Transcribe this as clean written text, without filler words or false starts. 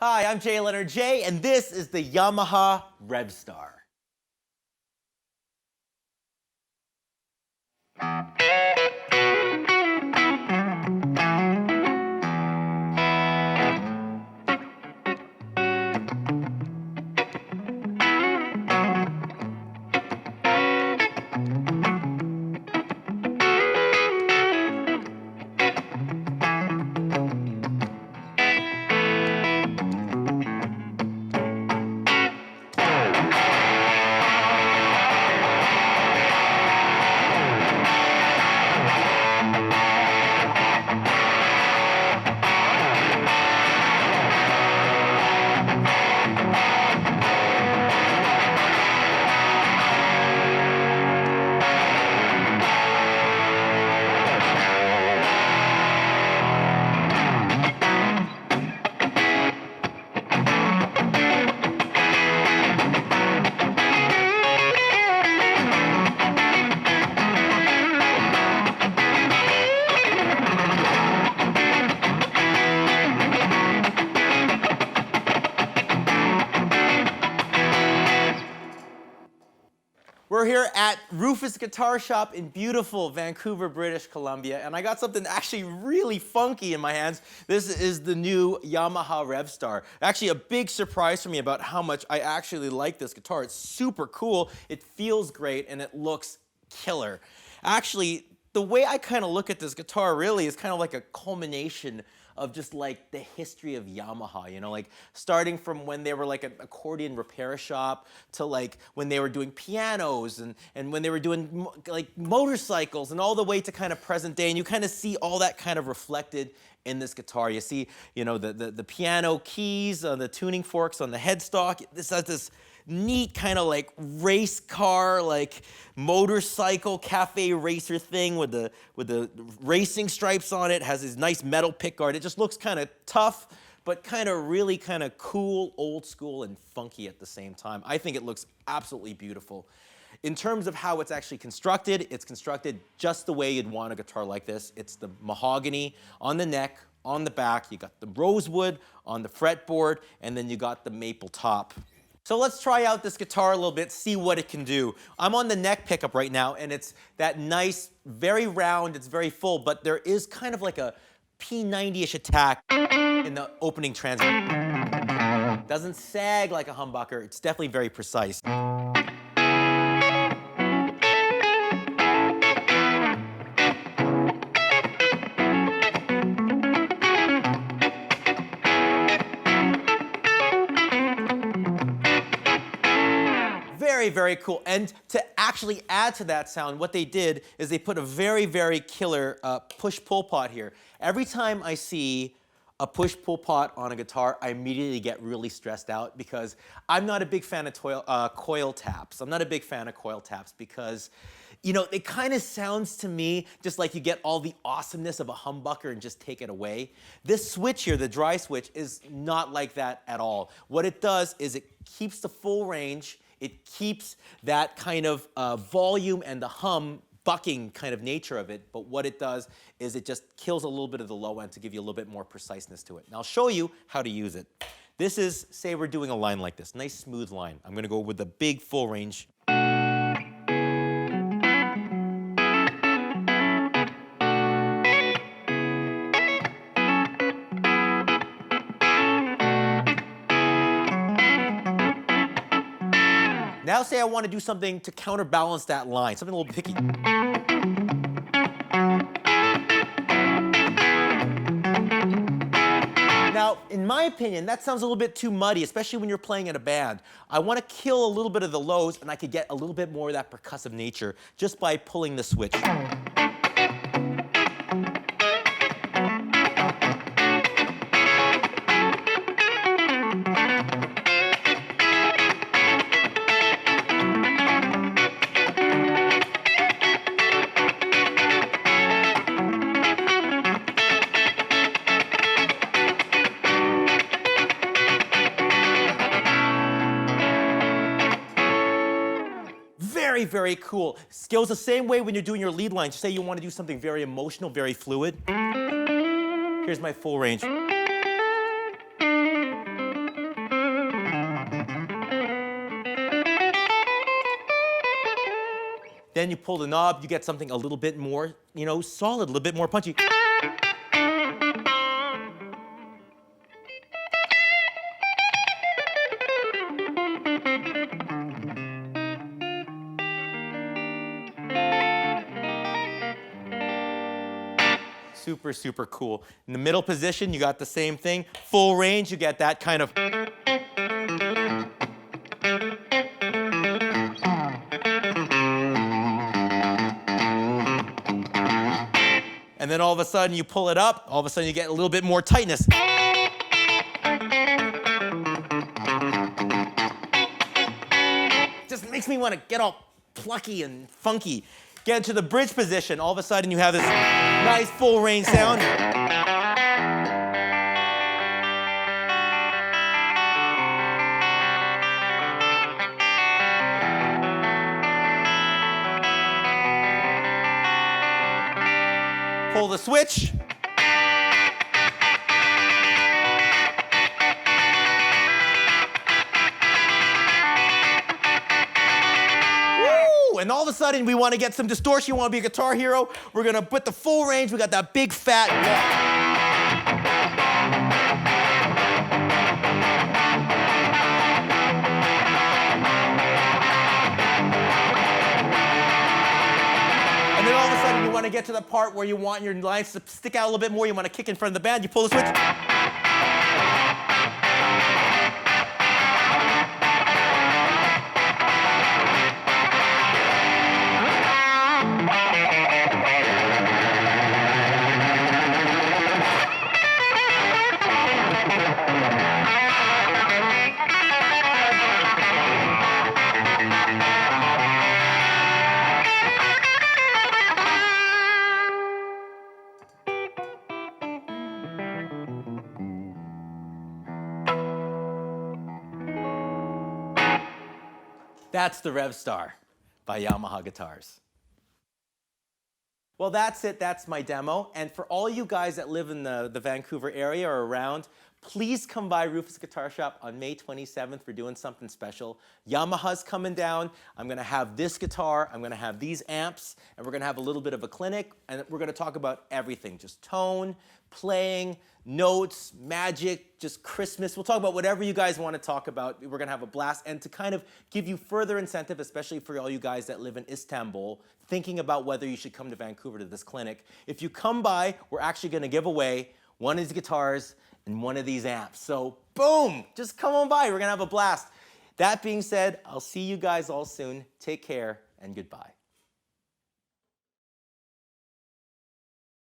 Hi, I'm Leonard J, and this is the Yamaha Revstar. We're here at Rufus Guitar Shop in beautiful Vancouver, British Columbia, and I got something actually really funky in my hands. This is the new Yamaha Revstar. Actually, a big surprise for me about how much I actually like this guitar. It's super cool, it feels great, and it looks killer. Actually, the way I kind of look at this guitar really is kind of like a culmination of just like the history of Yamaha, you know, like starting from when they were like an accordion repair shop to like when they were doing pianos and when they were doing like motorcycles and all the way to kind of present day. And you kind of see all that kind of reflected in this guitar. You see, you know, the piano keys, the tuning forks on the headstock. This has this neat kind of like race car, like motorcycle cafe racer thing with the racing stripes on it. Has this nice metal pickguard. It just looks kind of tough, but kind of really kind of cool, old school, and funky at the same time. I think it looks absolutely beautiful. In terms of how it's actually constructed, it's constructed just the way you'd want a guitar like this. It's the mahogany on the neck, on the back. You got the rosewood on the fretboard, and then you got the maple top. So let's try out this guitar a little bit, see what it can do. I'm on the neck pickup right now, and it's that nice, very round, it's very full, but there is kind of like a P90-ish attack in the opening transmit. Doesn't sag like a humbucker, it's definitely very precise. Very, very cool. And to actually add to that sound, what they did is they put a very, very killer push-pull pot here. Every time I see a push-pull pot on a guitar, I immediately get really stressed out because I'm not a big fan of coil taps. I'm not a big fan of coil taps because, you know, it kind of sounds to me just like you get all the awesomeness of a humbucker and just take it away. This switch here, the dry switch, is not like that at all. What it does is it keeps the full range. It keeps that kind of volume and the hum bucking kind of nature of it, but what it does is it just kills a little bit of the low end to give you a little bit more preciseness to it. And I'll show you how to use it. This is, say we're doing a line like this, nice smooth line. I'm gonna go with the big full range. Now say I want to do something to counterbalance that line, something a little picky. Now, in my opinion, that sounds a little bit too muddy, especially when you're playing in a band. I want to kill a little bit of the lows, and I could get a little bit more of that percussive nature just by pulling the switch. Very, very cool. Scales the same way when you're doing your lead lines. Say you want to do something very emotional, very fluid. Here's my full range. then you pull the knob, you get something a little bit more, solid, a little bit more punchy. Super, super cool. In the middle position, you got the same thing. Full range, you get that kind of. And then all of a sudden you pull it up, all of a sudden you get a little bit more tightness. Just makes me want to get all plucky and funky. Get into the bridge position, all of a sudden you have this nice full range sound. Pull the switch. Woo! And all of a sudden, we want to get some distortion. You want to be a guitar hero. We're going to put the full range. We got that big fat wah. And then all of a sudden, you want to get to the part where you want your lines to stick out a little bit more. You want to kick in front of the band. You pull the switch. That's the Revstar by Yamaha Guitars. Well, that's it. That's my demo. And for all you guys that live in the Vancouver area or around, please come by Rufus Guitar Shop on May 27th. We're doing something special. Yamaha's coming down. I'm going to have this guitar. I'm going to have these amps. And we're going to have a little bit of a clinic. And we're going to talk about everything. Just tone, playing, notes, magic, just Christmas. We'll talk about whatever you guys want to talk about. We're going to have a blast. And to kind of give you further incentive, especially for all you guys that live in Istanbul, thinking about whether you should come to Vancouver to this clinic. If you come by, we're actually going to give away one of these guitars and one of these amps. So boom, just come on by. We're going to have a blast. That being said, I'll see you guys all soon. Take care and goodbye.